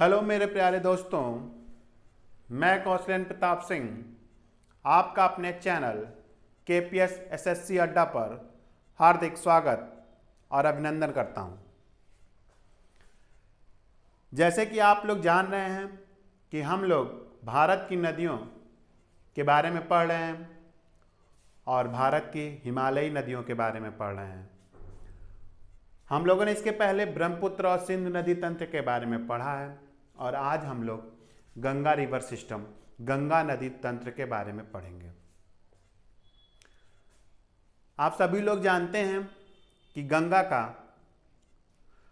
Hello मेरे प्यारे दोस्तों, मैं कौशलेंद्र प्रताप सिंह आपका अपने चैनल केपीएस एसएससी अड्डा पर हार्दिक स्वागत और अभिनंदन करता हूं। जैसे कि आप लोग जान रहे हैं कि हम लोग भारत की नदियों के बारे में पढ़ रहे हैं और भारत की हिमालयी नदियों के बारे में पढ़ रहे हैं। हम लोगों ने इसके पहले ब्रह्मपुत्र और सिंध नदी तंत्र के बारे में पढ़ा है और आज हम लोग गंगा रिवर सिस्टम, गंगा नदी तंत्र के बारे में पढ़ेंगे। आप सभी लोग जानते हैं कि गंगा का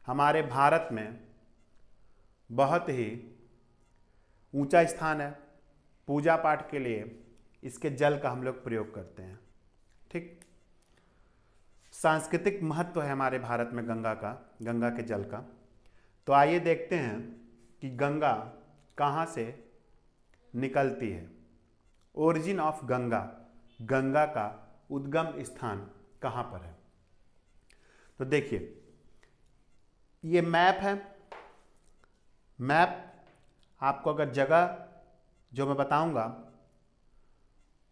हमारे भारत में बहुत ही ऊंचा स्थान है। पूजा पाठ के लिए इसके जल का हम लोग प्रयोग करते हैं। ठीक, सांस्कृतिक महत्व है हमारे भारत में गंगा का, गंगा के जल का। तो आइए देखते हैं कि गंगा कहाँ से निकलती है। ओरिजिन ऑफ गंगा, गंगा का उद्गम स्थान कहाँ पर है। तो देखिए, ये मैप है। मैप आपको अगर जगह जो मैं बताऊंगा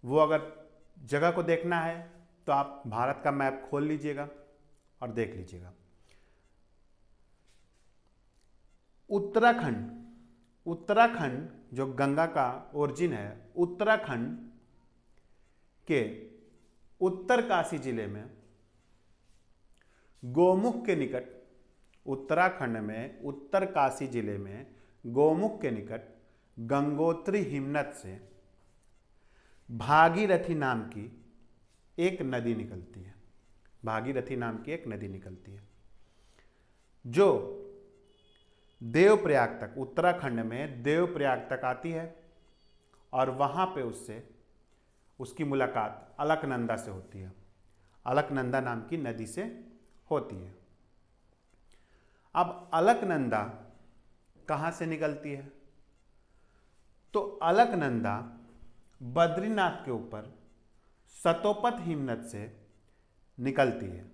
वो अगर जगह को देखना है तो आप भारत का मैप खोल लीजिएगा और देख लीजिएगा। उत्तराखंड जो गंगा का ओरिजिन है, उत्तराखंड के उत्तरकाशी जिले में गोमुख के निकट, उत्तराखंड में उत्तरकाशी जिले में गोमुख के निकट गंगोत्री हिमनद से भागीरथी नाम की एक नदी निकलती है। भागीरथी नाम की एक नदी निकलती है जो देवप्रयाग तक, उत्तराखंड में देवप्रयाग तक आती है और वहाँ पे उसकी मुलाकात अलकनंदा से होती है। अलकनंदा नाम की नदी से होती है। अब अलकनंदा कहाँ से निकलती है? तो अलकनंदा बद्रीनाथ के ऊपर सतोपत हिमनद से निकलती है।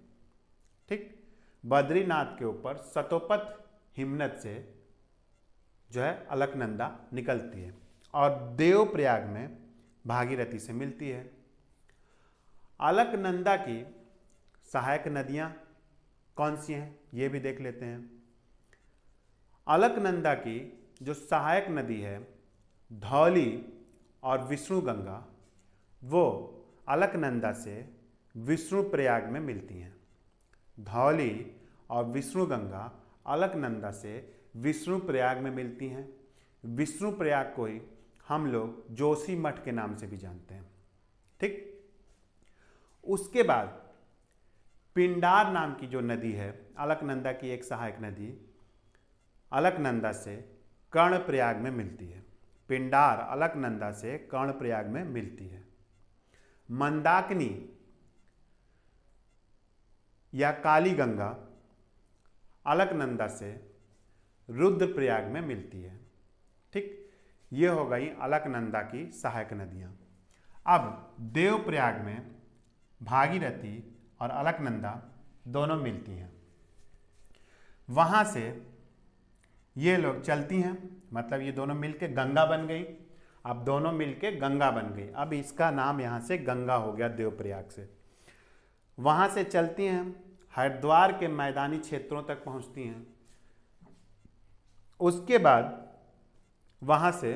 ठीक, बद्रीनाथ के ऊपर सतोपत हिमनद से जो है अलकनंदा निकलती है और देवप्रयाग में भागीरथी से मिलती है। अलकनंदा की सहायक नदियां कौन सी हैं ये भी देख लेते हैं। अलकनंदा की जो सहायक नदी है धौली और विष्णु गंगा, वो अलकनंदा से विष्णुप्रयाग में मिलती हैं। धौली और विष्णु गंगा अलकनंदा से विष्णुप्रयाग में मिलती हैं। विष्णुप्रयाग को ही हम लोग जोशी मठ के नाम से भी जानते हैं। ठीक, उसके बाद पिंडार नाम की जो नदी है, अलकनंदा की एक सहायक नदी, अलकनंदा से कर्णप्रयाग में मिलती है। पिंडार अलकनंदा से कर्णप्रयाग में मिलती है। मंदाकिनी या काली गंगा अलकनंदा से रुद्रप्रयाग में मिलती है। ठीक, ये हो गई अलकनंदा की सहायक नदियां। अब देवप्रयाग में भागीरथी और अलकनंदा दोनों मिलती हैं। वहां से ये लोग चलती हैं, मतलब ये दोनों मिलके गंगा बन गई। अब दोनों मिलके गंगा बन गई। अब इसका नाम यहां से गंगा हो गया देवप्रयाग से। वहां से चलती हैं, हरिद्वार के मैदानी क्षेत्रों तक पहुंचती हैं। उसके बाद वहां से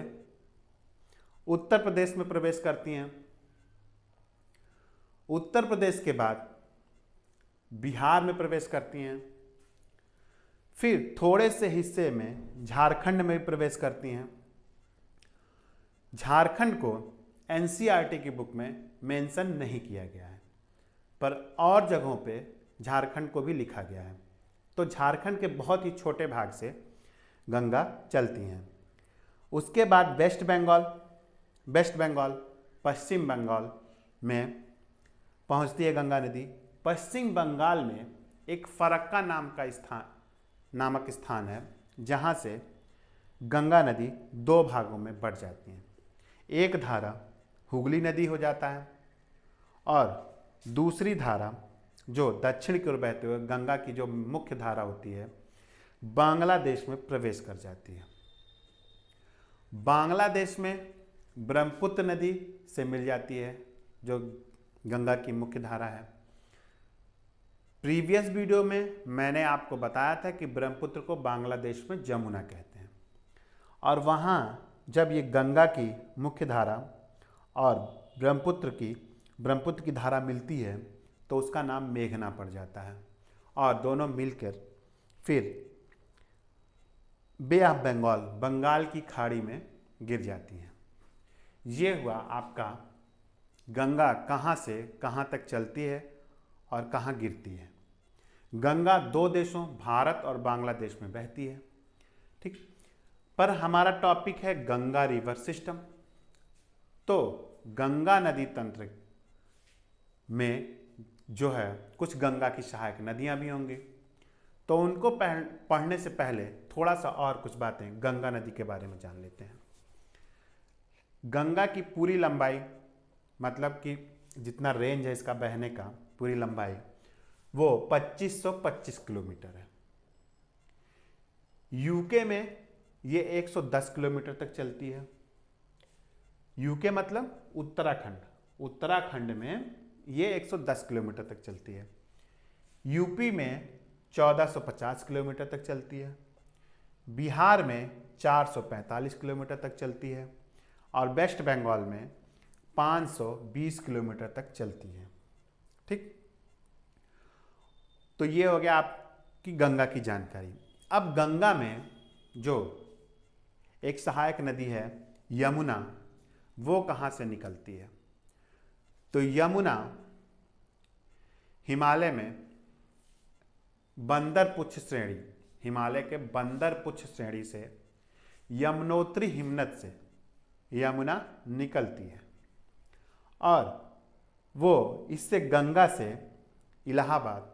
उत्तर प्रदेश में प्रवेश करती हैं। उत्तर प्रदेश के बाद बिहार में प्रवेश करती हैं। फिर थोड़े से हिस्से में झारखंड में प्रवेश करती हैं। झारखंड को एनसीईआरटी की बुक में मेंशन नहीं किया गया है, पर और जगहों पे झारखंड को भी लिखा गया है। तो झारखंड के बहुत ही छोटे भाग से गंगा चलती हैं। उसके बाद वेस्ट बंगाल, पश्चिम बंगाल में पहुंचती है गंगा नदी। पश्चिम बंगाल में एक फरक्का नामक स्थान है जहां से गंगा नदी दो भागों में बढ़ जाती है। एक धारा हुगली नदी हो जाता है और दूसरी धारा जो दक्षिण की ओर बहते हुए गंगा की जो मुख्य धारा होती है बांग्लादेश में प्रवेश कर जाती है। बांग्लादेश में ब्रह्मपुत्र नदी से मिल जाती है, जो गंगा की मुख्य धारा है। प्रीवियस वीडियो में मैंने आपको बताया था कि ब्रह्मपुत्र को बांग्लादेश में जमुना कहते हैं, और वहाँ जब ये गंगा की मुख्य धारा और ब्रह्मपुत्र की धारा मिलती है तो उसका नाम मेघना पड़ जाता है, और दोनों मिलकर फिर बे ऑफ बंगाल, बंगाल की खाड़ी में गिर जाती हैं। ये हुआ आपका गंगा कहाँ से कहाँ तक चलती है और कहाँ गिरती है। गंगा दो देशों भारत और बांग्लादेश में बहती है, ठीक। पर हमारा टॉपिक है गंगा रिवर सिस्टम। तो गंगा नदी तंत्र में जो है कुछ गंगा की सहायक नदियां भी होंगी, तो उनको पढ़ने से पहले थोड़ा सा और कुछ बातें गंगा नदी के बारे में जान लेते हैं। गंगा की पूरी लंबाई, मतलब कि जितना रेंज है इसका बहने का, पूरी लंबाई वो 2525 किलोमीटर है। यूके में ये 110 किलोमीटर तक चलती है। यूके मतलब उत्तराखंड में ये 110 किलोमीटर तक चलती है। यूपी में 1450 किलोमीटर तक चलती है। बिहार में 445 किलोमीटर तक चलती है, और वेस्ट बंगाल में 520 किलोमीटर तक चलती है, ठीक। तो ये हो गया आपकी गंगा की जानकारी। अब गंगा में जो एक सहायक नदी है यमुना, वो कहाँ से निकलती है? तो यमुना हिमालय में बंदरपुच्छ श्रेणी, हिमालय के बंदरपुच्छ श्रेणी से यमुनोत्री हिमनद से यमुना निकलती है, और वो इससे गंगा से इलाहाबाद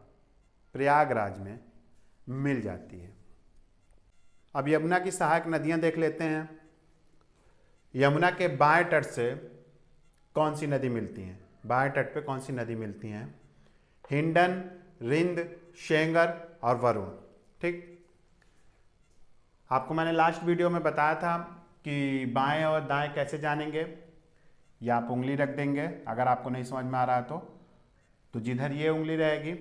प्रयागराज में मिल जाती है। अब यमुना की सहायक नदियां देख लेते हैं। यमुना के बाएं तट से कौन सी नदी मिलती हैं? बाएं तट पे कौन सी नदी मिलती हैं? हिंडन, रिंद, शेंगर और वरुण, ठीक। आपको मैंने लास्ट वीडियो में बताया था कि बाएं और दाएं कैसे जानेंगे। या आप उंगली रख देंगे, अगर आपको नहीं समझ में आ रहा है तो जिधर ये उंगली रहेगी,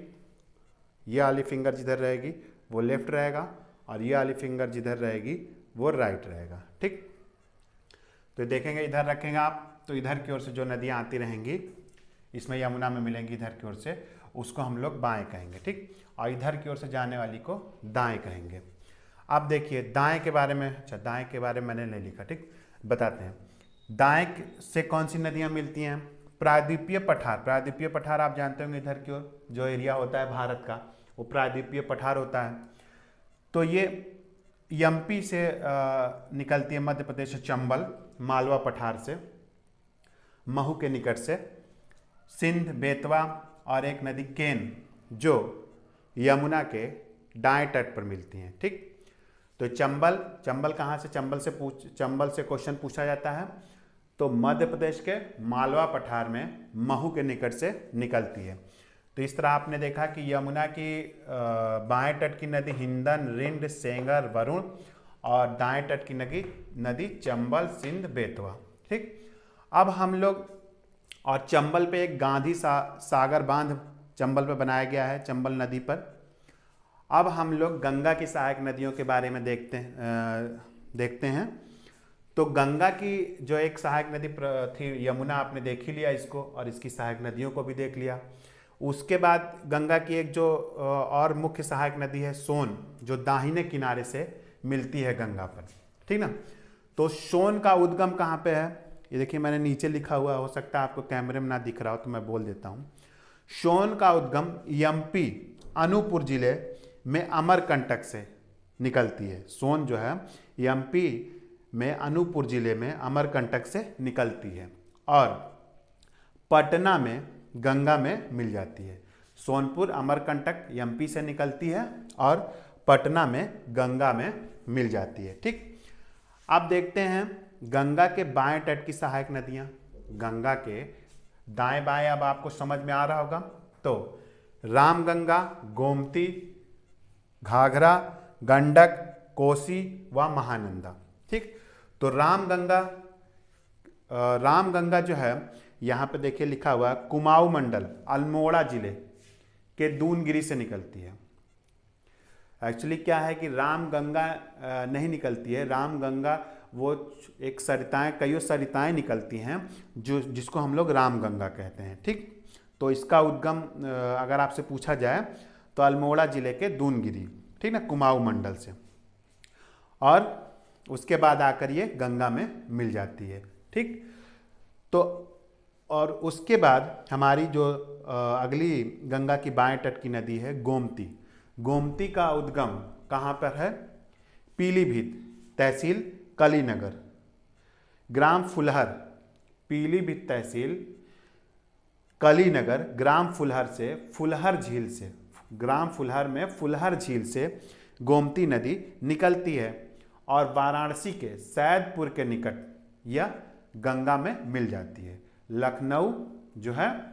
ये वाली फिंगर जिधर रहेगी वो लेफ्ट रहेगा, और ये वाली फिंगर जिधर रहेगी वो राइट रहेगा, ठीक। तो देखेंगे, इधर रखेंगे आप, तो इधर की ओर से जो नदियाँ आती रहेंगी इसमें यमुना में मिलेंगी इधर की ओर से, उसको हम लोग बाएं कहेंगे, ठीक। और इधर की ओर से जाने वाली को दाएं कहेंगे। अब देखिए दाएं के बारे में, अच्छा दाएं के बारे में मैंने नहीं लिखा, ठीक, बताते हैं। दाएं से कौन सी नदियाँ मिलती हैं? प्रायद्वीपीय पठार, प्रायद्वीपीय पठार आप जानते होंगे, इधर की ओर जो एरिया होता है भारत का वो प्रायद्वीपीय पठार होता है। तो ये एमपी से निकलती है, मध्य प्रदेश से चंबल, मालवा पठार से, महू के निकट से, सिंध, बेतवा और एक नदी केन जो यमुना के दाएं तट पर मिलती हैं, ठीक। तो चंबल कहाँ से? चंबल से क्वेश्चन पूछा जाता है, तो मध्य प्रदेश के मालवा पठार में महू के निकट से निकलती है। तो इस तरह आपने देखा कि यमुना की बाएं तट की नदी हिंदन, रिंड, सेंगर, वरुण, और दाएं तट की नदी चंबल, सिंध, बेतवा, ठीक। अब हम लोग, और चंबल पे एक गांधी सागर बांध चंबल पे बनाया गया है, चंबल नदी पर। अब हम लोग गंगा की सहायक नदियों के बारे में देखते हैं। तो गंगा की जो एक सहायक नदी थी यमुना, आपने देख ही लिया इसको, और इसकी सहायक नदियों को भी देख लिया। उसके बाद गंगा की एक जो और मुख्य सहायक नदी है सोन, जो दाहिने किनारे से मिलती है गंगा पर, ठीक ना। तो सोन का उद्गम कहाँ पे है? ये देखिए मैंने नीचे लिखा हुआ, हो सकता है आपको कैमरे में ना दिख रहा हो तो मैं बोल देता हूँ। सोन का उद्गम एमपी अनूपपुर जिले में अमरकंटक से निकलती है। सोन जो है एमपी में अनूपपुर जिले में अमरकंटक से निकलती है, और पटना में गंगा में मिल जाती है। सोनपुर अमरकंटक एमपी से निकलती है और पटना में गंगा में मिल जाती है, ठीक। अब देखते हैं गंगा के बाएं तट की सहायक नदियां। गंगा के दाएं बाएं अब आपको समझ में आ रहा होगा। तो रामगंगा, गोमती, घाघरा, गंडक, कोसी व महानंदा, ठीक। तो रामगंगा जो है यहाँ पे देखिए लिखा हुआ है कुमाऊं मंडल अल्मोड़ा जिले के दूनगिरी से निकलती है। एक्चुअली क्या है कि रामगंगा नहीं निकलती है, रामगंगा वो एक सरिताएं, कईयों सरिताएं निकलती हैं जिसको हम लोग रामगंगा कहते हैं। ठीक, तो इसका उद्गम अगर आपसे पूछा जाए तो अल्मोड़ा जिले के दूनगिरी, ठीक ना, कुमाऊं मंडल से, और उसके बाद आकर ये गंगा में मिल जाती है। ठीक, तो और उसके बाद हमारी जो अगली गंगा की बाएं तट की नदी है गोमती। गोमती का उद्गम कहाँ पर है? पीलीभीत, तहसील कलीनगर, ग्राम फुलहर, पीलीभीत तहसील कलीनगर, ग्राम फुलहर से, फुलहर झील से, ग्राम फुलहर में फुलहर झील से गोमती नदी निकलती है और वाराणसी के सैदपुर के निकट यह गंगा में मिल जाती है। लखनऊ जो है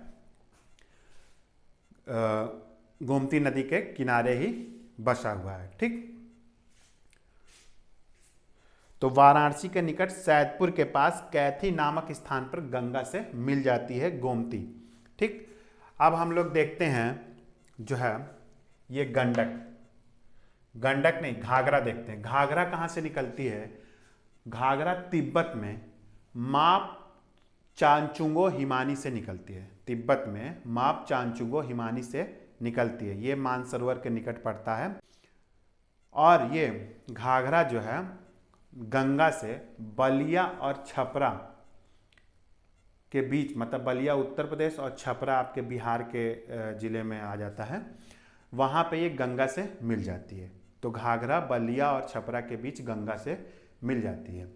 गोमती नदी के किनारे ही बसा हुआ है। ठीक, तो वाराणसी के निकट सैदपुर के पास कैथी नामक स्थान पर गंगा से मिल जाती है गोमती। ठीक, अब हम लोग देखते हैं जो है ये गंडक नहीं, घाघरा देखते हैं। घाघरा कहाँ से निकलती है? घाघरा तिब्बत में माप चांचुंगो हिमानी से निकलती है। तिब्बत में माप चांचुंगो हिमानी से निकलती है, ये मानसरोवर के निकट पड़ता है। और ये घाघरा जो है गंगा से बलिया और छपरा के बीच, मतलब बलिया उत्तर प्रदेश और छपरा आपके बिहार के जिले में आ जाता है, वहाँ पे ये गंगा से मिल जाती है। तो घाघरा बलिया और छपरा के बीच गंगा से मिल जाती है।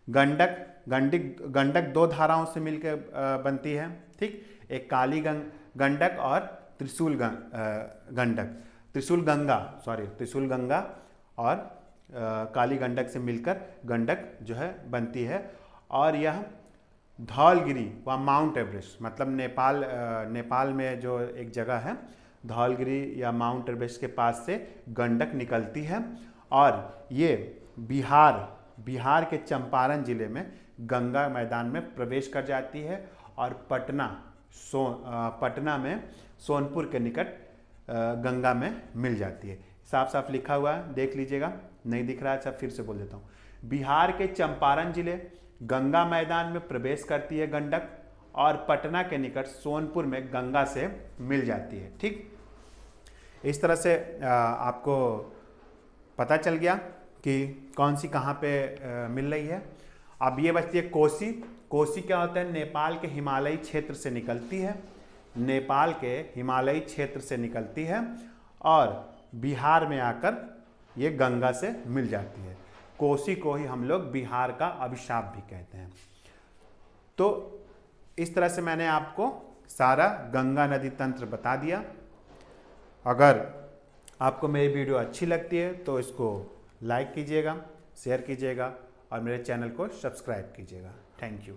गंडक दो धाराओं से मिलकर बनती है। ठीक, एक काली गंडक और त्रिशूल गंगा और काली गंडक से मिलकर गंडक जो है बनती है। और यह धौलगिरी व माउंट एवरेस्ट, मतलब नेपाल में जो एक जगह है धौलगिरी या माउंट एवरेस्ट के पास से गंडक निकलती है और ये बिहार के चंपारण जिले में गंगा मैदान में प्रवेश कर जाती है और पटना में सोनपुर के निकट गंगा में मिल जाती है। साफ साफ लिखा हुआ है, देख लीजिएगा, नहीं दिख रहा है, अच्छा फिर से बोल देता हूँ। बिहार के चंपारण जिले गंगा मैदान में प्रवेश करती है गंडक और पटना के निकट सोनपुर में गंगा से मिल जाती है। ठीक, इस तरह से आपको पता चल गया कि कौन सी कहाँ पे मिल रही है। अब ये बचती है कोसी। कोसी क्या होता है? नेपाल के हिमालयी क्षेत्र से निकलती है, नेपाल के हिमालयी क्षेत्र से निकलती है और बिहार में आकर ये गंगा से मिल जाती है। कोसी को ही हम लोग बिहार का अभिशाप भी कहते हैं। तो इस तरह से मैंने आपको सारा गंगा नदी तंत्र बता दिया। अगर आपको मेरी वीडियो अच्छी लगती है तो इसको लाइक कीजिएगा, शेयर कीजिएगा और मेरे चैनल को सब्सक्राइब कीजिएगा। Thank you.